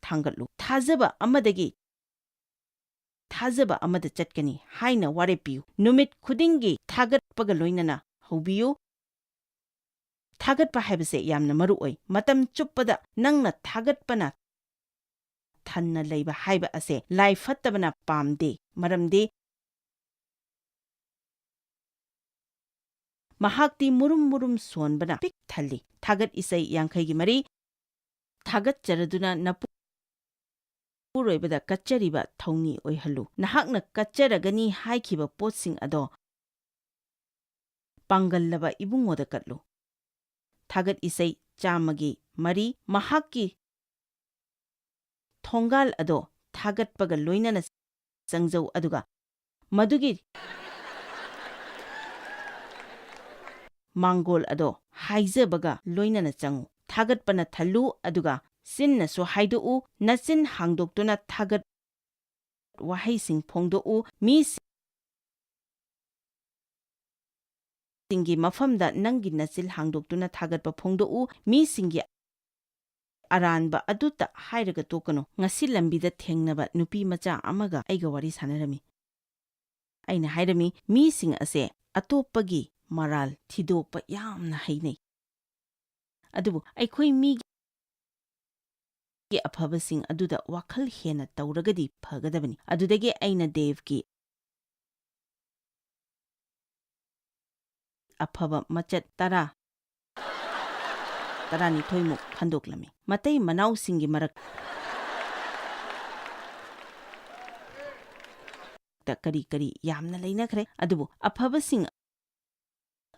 ꯊꯥꯡꯒꯠꯂꯨ꯫ ꯊꯥꯖꯕ ꯑꯃꯗꯒꯤ ꯊꯥꯖꯕ ꯑꯃꯗ ꯆꯠꯀꯅꯤ ꯍꯥꯏꯅ ꯋꯥꯔꯦꯞ ꯄꯤꯌꯨ꯫ ꯅꯨꯃꯤꯠ ꯈꯨꯗꯤꯡꯒꯤ ꯊꯥꯒꯠꯄꯒ ꯂꯣꯏꯅꯅ ꯍꯧꯕꯤꯌꯨ꯫ ꯊꯥꯒꯠꯄ ꯍꯥꯏꯕꯁꯦ ꯌꯥꯝꯅ ꯃꯔꯨꯑꯣꯏ꯫ ꯃꯇꯝ ꯆꯨꯞꯄꯗ ꯅꯪꯅ ꯊꯥꯒꯠꯄꯅ ꯊꯟꯅ ꯂꯩꯕ ꯍꯥꯏꯕ ꯑꯁꯦ ꯂꯥꯏ ꯐꯠꯇꯕꯅ ꯄꯥꯝꯗꯦ, ꯃꯔꯝꯗꯤ ꯃꯍꯥꯛꯇꯤ ꯃꯨꯔꯨꯝ ꯃꯨꯔꯨꯝ ꯁꯣꯟꯕꯅ ꯄꯤꯛ ꯊꯜꯂꯤ꯫ ꯊꯥꯒꯠ ꯏꯁꯩ 53 ꯊꯥꯒꯠꯆꯔꯗꯨꯅ ꯅꯄꯨꯔꯣꯏꯕꯗ ꯀꯠꯆꯔꯤꯕ ꯊꯧꯅꯤ ꯑꯣꯏꯍꯜꯂꯨ꯫ ꯅꯍꯥꯛꯅ ꯀꯠꯆꯔꯒꯅꯤ ꯍꯥꯏꯈꯤꯕ ꯄꯣꯠꯁꯤꯡ ꯑꯗꯣ ꯄꯥꯡꯒꯜꯂꯕ ꯏꯕꯨꯡꯉꯣꯗ ꯀꯠꯂꯨ꯫ ꯊꯥꯒꯠ ꯏꯁꯩ 104 ꯃꯍꯥꯛꯀꯤ ꯊꯣꯡꯒꯥꯜ ꯑꯗꯣ ꯊꯥꯒꯠꯄꯒ ꯂꯣꯏꯅꯅ ꯆꯪꯖꯧ, ꯑꯗꯨꯒ ꯃꯗꯨꯒꯤ ꯃꯥꯡꯒꯣꯜ ꯑꯗꯣ ꯍꯥꯏꯖꯕꯒ ꯂꯣꯏꯅꯅ ꯆꯪꯉꯨ꯫ ꯊꯥꯒꯠꯄꯅ ꯊꯜꯂꯨ, ꯑꯗꯨꯒ ꯆꯤꯟꯅꯁꯨ ꯍꯥꯏꯗꯣꯛꯎ꯫ ꯅꯆꯤꯟ ꯍꯥꯡꯗꯣꯛꯇꯨꯅ ꯊꯥꯒꯠ ꯋꯥꯍꯩꯁꯤꯡ ꯐꯣꯡꯗꯣꯛꯎ꯫ ꯃꯤꯁꯤꯡꯒꯤ ꯃꯐꯝꯗ ꯅꯪꯒꯤ ꯅꯆꯤꯜ ꯍꯥꯡꯗꯣꯛꯇꯨꯅ ꯊꯥꯒꯠꯄ ꯐꯣꯡꯗꯣꯛꯎ꯫ ꯃꯤꯁꯤꯡꯒꯤ ꯑꯔꯥꯟꯕ ꯑꯗꯨꯇ ꯍꯥꯏꯔꯒ ꯇꯣꯛꯀꯅꯨ꯫ ꯉꯁꯤ ꯂꯝꯕꯤꯗ ꯊꯦꯡꯅꯕ ꯅꯨꯄꯤ ꯃꯆꯥ ꯑꯃꯒ ꯑꯩꯒ ꯋꯥꯔꯤ ꯁꯥꯟꯅꯔꯝꯃꯤ꯫ ꯑꯩꯅ ꯍꯥꯏꯔꯝꯃꯤ, ꯃꯤꯁꯤꯡ ꯑꯁꯦ ꯑꯇꯣꯞꯄꯒꯤ ꯃꯔꯥꯜ ꯊꯤꯗꯣꯛꯄ ꯌꯥꯝꯅ ꯍꯩꯅꯩ, ꯑꯗꯨꯕꯨ ꯑꯩꯈꯣꯏ ꯃꯤꯒꯤ ꯑꯐꯕꯁꯤꯡ ꯑꯗꯨꯗ ꯋꯥꯈꯜ ꯍꯦꯟꯅ ꯇꯧꯔꯒꯗꯤ ꯐꯒꯗꯕꯅꯤ꯫ ꯑꯗꯨꯗꯒꯤ ꯑꯩꯅ ꯗꯦꯚꯀꯤ ꯑꯐꯕ ꯃꯆꯠ 12 ꯈꯟꯗꯣꯛꯂꯝꯃꯤ꯫ ꯃꯇꯩ ꯃꯅꯥꯎꯁꯤꯡꯒꯤ ꯃꯔꯛꯇ ꯀꯔꯤ ꯀꯔꯤ ꯌꯥꯝꯅ ꯂꯩꯅꯈ꯭ꯔꯦ, ꯑꯗꯨꯕꯨ ꯑꯐꯕꯁꯤꯡ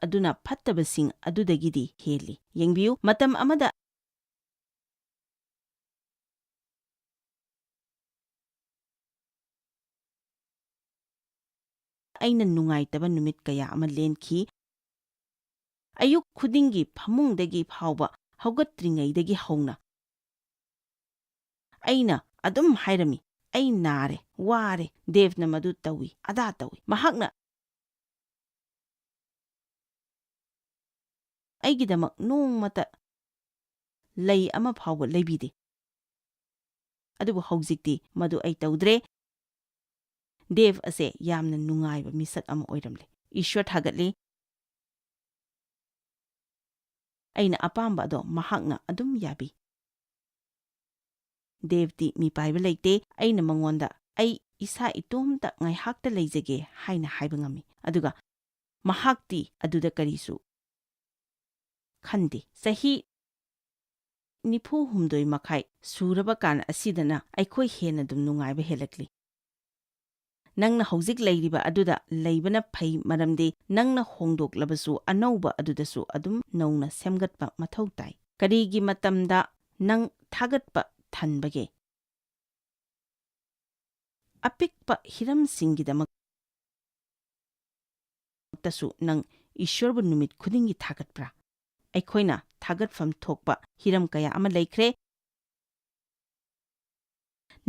ꯑꯗꯨꯅ ꯐꯠꯇꯕꯁꯤꯡ ꯑꯗꯨꯗꯒꯤꯗꯤ ꯍꯦꯜꯂꯤ꯫ ꯌꯦꯡꯕꯤꯌꯨ, ꯃꯇꯝ ꯑꯃꯗ ꯑꯩꯅ ꯅꯨꯡꯉꯥꯏꯇꯕ ꯅꯨꯃꯤꯠ ꯀꯌꯥ ꯑꯃ ꯂꯦꯟꯈꯤ꯫ ꯑꯌꯨꯛ ꯈꯨꯗꯤꯡꯒꯤ ꯐꯃꯨꯡꯗꯒꯤ ꯐꯥꯎꯕ ꯍꯧꯒꯠꯇ꯭ꯔꯤꯉꯩꯗꯒꯤ ꯍꯧꯅ ꯑꯩꯅ ꯑꯗꯨꯝ ꯍꯥꯏꯔꯝꯃꯤ, ꯑꯩ ꯅꯥꯔꯦ, ꯋꯥꯔꯦ, ꯗꯦꯚꯅ ꯃꯗꯨ ꯇꯧꯏ, ꯑꯗꯥ ꯇꯧꯏ꯫ ꯃꯍꯥꯛꯅ ꯑꯩꯒꯤꯗꯃꯛ ꯅꯣꯡꯃꯇ ꯂꯩ ꯑꯃ ꯐꯥꯎꯕ ꯂꯩꯕꯤꯗꯦ꯫ ꯑꯗꯨꯕꯨ ꯍꯧꯖꯤꯛꯇꯤ ꯃꯗꯨ ꯑꯩ ꯇꯧꯗ꯭ꯔꯦ꯫ ꯗꯦꯚ ꯑꯁꯦ ꯌꯥꯝꯅ ꯅꯨꯡꯉꯥꯏꯕ ꯃꯤꯁꯛ ꯑꯃ ꯑꯣꯏꯔꯝꯂꯦ꯫ ꯏꯁ꯭ꯋꯔ ꯊꯥꯒꯠꯂꯤ꯫ ꯑꯩꯅ ꯑꯄꯥꯝꯕ ꯑꯗꯣ ꯃꯍꯥꯛꯅ ꯑꯗꯨꯝ ꯌꯥꯕꯤ꯫ ꯗꯦꯚꯇꯤ ꯃꯤꯄꯥꯏꯕ ꯂꯩꯇꯦ꯫ ꯑꯩꯅ ꯃꯉꯣꯟꯗ ꯑꯩ ꯏꯁꯥ ꯏꯇꯣꯝꯇ ꯉꯥꯏꯍꯥꯛꯇ ꯂꯩꯖꯒꯦ ꯍꯥꯏꯅ ꯍꯥꯏꯕ ꯉꯝꯃꯤ, ꯑꯗꯨꯒ ꯃꯍꯥꯛꯇꯤ ꯑꯗꯨꯗ ꯀꯔꯤꯁꯨ ꯈꯟꯗꯦ꯫ ꯆꯍꯤ 94 ꯁꯨꯔꯕ ꯀꯥꯟ ꯑꯁꯤꯗꯅ ꯑꯩꯈꯣꯏ ꯍꯦꯟꯅ ꯑꯗꯨꯝ ꯅꯨꯡꯉꯥꯏꯕ ꯍꯦꯜꯂꯛꯂꯤ꯫ ꯅꯪꯅ ꯍꯧꯖꯤꯛ ꯂꯩꯔꯤꯕ ꯑꯗꯨꯗ ꯂꯩꯕꯅ ꯐꯩ, ꯃꯔꯝꯗꯤ ꯅꯪꯅ ꯍꯣꯡꯗꯣꯛꯂꯕꯁꯨ ꯑꯅꯧꯕ ꯑꯗꯨꯗꯁꯨ ꯑꯗꯨꯝ ꯅꯧꯅ ꯁꯦꯝꯒꯠꯄ ꯃꯊꯧ ꯇꯥꯏ꯫ ꯀꯔꯤꯒꯤ ꯃꯇꯝꯗ ꯅꯪ ꯊꯥꯒꯠꯄ ꯊꯟꯕꯒꯦ? ꯑꯄꯤꯛꯄ ꯍꯤꯔꯝꯁꯤꯡꯒꯤꯗꯃꯛꯇꯁꯨ ꯅꯪ ꯏꯁ꯭ꯋꯔꯕꯨ ꯅꯨꯃꯤꯠ ꯈꯨꯗꯤꯡꯒꯤ ꯊꯥꯒꯠꯄ꯭ꯔꯥ? ꯑꯩꯈꯣꯏꯅ ꯊꯥꯒꯠꯐꯝ ꯊꯣꯛꯄ ꯍꯤꯔꯝ ꯀꯌꯥ ꯑꯃ ꯂꯩꯈ꯭ꯔꯦ꯫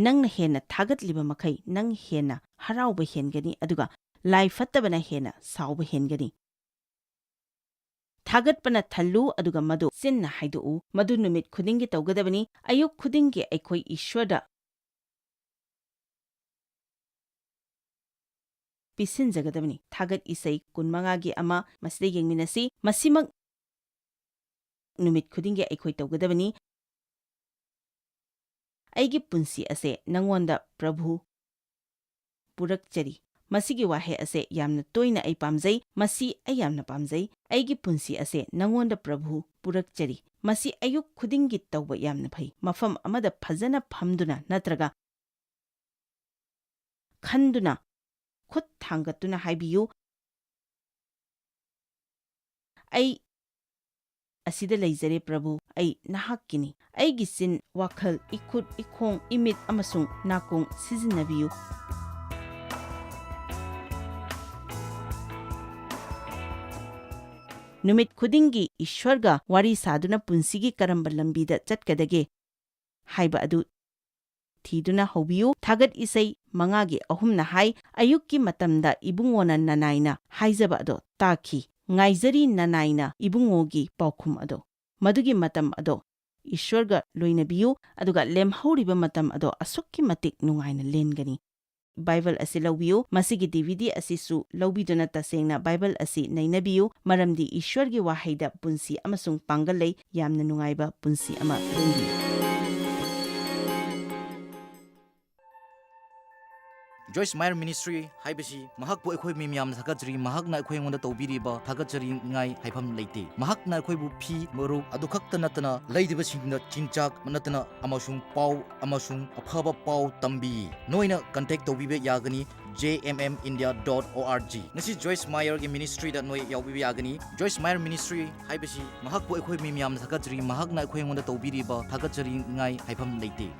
ꯅꯪꯅ ꯍꯦꯟꯅ ꯊꯥꯒꯠꯂꯤꯕ ꯃꯈꯩ ꯅꯪ ꯍꯦꯟꯅ ꯍꯔꯥꯎꯕ ꯍꯦꯟꯒꯅꯤ, ꯑꯗꯨꯒ ꯂꯥꯏ ꯐꯠꯇꯕꯅ ꯍꯦꯟꯅ ꯁꯥꯎꯕ ꯍꯦꯟꯒꯅꯤ꯫ ꯊꯥꯒꯠꯄꯅ ꯊꯜꯂꯨ, ꯑꯗꯨꯒ ꯃꯗꯨ ꯆꯤꯟꯅ ꯍꯥꯏꯗꯣꯛꯎ꯫ ꯃꯗꯨ ꯅꯨꯃꯤꯠ ꯈꯨꯗꯤꯡꯒꯤ ꯇꯧꯒꯗꯕꯅꯤ꯫ ꯑꯌꯨꯛ ꯈꯨꯗꯤꯡꯒꯤ ꯑꯩꯈꯣꯏ ꯏꯁ꯭ꯋꯔꯗ ꯄꯤꯁꯤꯟꯖꯒꯗꯕꯅꯤ꯫ ꯊꯥꯒꯠ ꯏꯁꯩ 25 ꯃꯁꯤꯗ ꯌꯦꯡꯃꯤꯟꯅꯁꯤ꯫ ꯃꯁꯤꯃꯛ ꯅꯨꯃꯤꯠ ꯈꯨꯗꯤꯡꯒꯤ ꯑꯩꯈꯣꯏ ꯇꯧꯒꯗꯕꯅꯤ꯫ ꯑꯩꯒꯤ ꯄꯨꯟꯁꯤ ꯑꯁꯦ ꯅꯉꯣꯟꯗ ꯄ꯭ꯔꯚꯨ ꯄꯨꯔꯛꯆꯔꯤ꯫ ꯃꯁꯤꯒꯤ ꯋꯥꯍꯩ ꯑꯁꯦ ꯌꯥꯝꯅ ꯇꯣꯏꯅ ꯑꯩ ꯄꯥꯝꯖꯩ꯫ ꯃꯁꯤ ꯑꯩ ꯌꯥꯝꯅ ꯄꯥꯝꯖꯩ꯫ ꯑꯩꯒꯤ ꯄꯨꯟꯁꯤ ꯑꯁꯦ ꯅꯉꯣꯟꯗ ꯄ꯭ꯔꯚꯨ ꯄꯨꯔꯛꯆꯔꯤ꯫ ꯃꯁꯤ ꯑꯌꯨꯛ ꯈꯨꯗꯤꯡꯒꯤ ꯇꯧꯕ ꯌꯥꯝꯅ ꯐꯩ꯫ ꯃꯐꯝ ꯑꯃꯗ ꯐꯖꯅ ꯐꯝꯗꯨꯅ ꯅꯠꯇ꯭ꯔꯒ ꯈꯟꯗꯨꯅ ꯈꯨꯠ ꯊꯥꯡꯒꯠꯇꯨꯅ ꯍꯥꯏꯕꯤꯌꯨ, ꯑꯩ ꯑꯁꯤꯗ ꯂꯩꯖꯔꯦ ꯄ꯭ꯔꯚꯨ, ꯑꯩ ꯅꯍꯥꯛꯀꯤꯅꯤ꯫ ꯑꯩꯒꯤ ꯆꯤꯟ, ꯋꯥꯈꯜ, ꯏꯈꯨꯠ, ꯏꯈꯣꯡ, ꯏꯃꯤꯠ ꯑꯃꯁꯨꯡ ꯅꯥꯀꯣꯡ ꯁꯤꯖꯤꯟꯅꯕꯤꯌꯨ꯫ ꯅꯨꯃꯤꯠ ꯈꯨꯗꯤꯡꯒꯤ ꯏꯁ꯭ꯋꯔꯒ ꯋꯥꯔꯤ ꯁꯥꯗꯨꯅ ꯄꯨꯟꯁꯤꯒꯤ ꯀꯔꯝꯕ ꯂꯝꯕꯤꯗ ꯆꯠꯀꯗꯒꯦ ꯍꯥꯏꯕ ꯑꯗꯨ ꯊꯤꯗꯨꯅ ꯍꯧꯕꯤꯌꯨ꯫ ꯊꯥꯒꯠ ꯏꯁꯩ 5ꯒꯤ 3ꯅ ꯍꯥꯏ, ꯑꯌꯨꯛꯀꯤ ꯃꯇꯝꯗ ꯏꯕꯨꯡꯉꯣꯅ ꯅꯅꯥꯏꯅ ꯍꯥꯏꯖꯕ ꯑꯗꯣ ꯇꯥꯈꯤ꯫ ꯉꯥꯏꯖꯔꯤ ꯅꯅꯥꯏꯅ ꯏꯕꯨꯡꯉꯣꯒꯤ ꯄꯥꯎꯈꯨꯝ ꯑꯗꯣ꯫ ꯃꯗꯨꯒꯤ ꯃꯇꯝ ꯑꯗꯣ ꯏꯁ꯭ꯋꯔꯒ ꯂꯣꯏꯅꯕꯤꯌꯨ, ꯑꯗꯨꯒ ꯂꯦꯝꯍꯧꯔꯤꯕ ꯃꯇꯝ ꯑꯗꯣ ꯑꯁꯨꯛꯀꯤ ꯃꯇꯤꯛ ꯅꯨꯡꯉꯥꯏꯅ ꯂꯦꯟꯒꯅꯤ꯫ ꯕꯥꯏꯕꯜ ꯑꯁꯤ ꯂꯧꯕꯤꯌꯨ꯫ ꯃꯁꯤꯒꯤ DVD ꯑꯁꯤꯁꯨ ꯂꯧꯕꯤꯗꯨꯅ ꯇꯁꯦꯡꯅ ꯕꯥꯏꯕꯜ ꯑꯁꯤ ꯅꯩꯅꯕꯤꯌꯨ, ꯃꯔꯝꯗꯤ ꯏꯁ꯭ꯋꯔꯒꯤ ꯋꯥꯍꯩꯗ ꯄꯨꯟꯁꯤ ꯑꯃꯁꯨꯡ ꯄꯥꯡꯒꯜ ꯂꯩ꯫ ꯌꯥꯝꯅ ꯅꯨꯡꯉꯥꯏꯕ ꯄꯨꯟꯁꯤ ꯑꯃ ꯂꯦꯟꯕꯤꯌꯨ꯫ Joyce Meyer Ministry haibasi mahakpu akhoi mi miyamna thakachri, mahakna akhoi ngonda tawbiriba thakachri ngai haifam leite. Mahakna akhoi bu phi maru adu khakta natana leidiba singna chinchak natana amasung pau amasung aphaba pau tambi. Noina contact tawbibe yagani jmmindia.org. Ngasi Joyce Meyer gi ministry da noi yawbibe yagani. Joyce Meyer Ministry haibasi mahakpu akhoi mi miyamna thakachri, mahakna akhoi ngonda tawbiriba thakachri ngai haifam leite.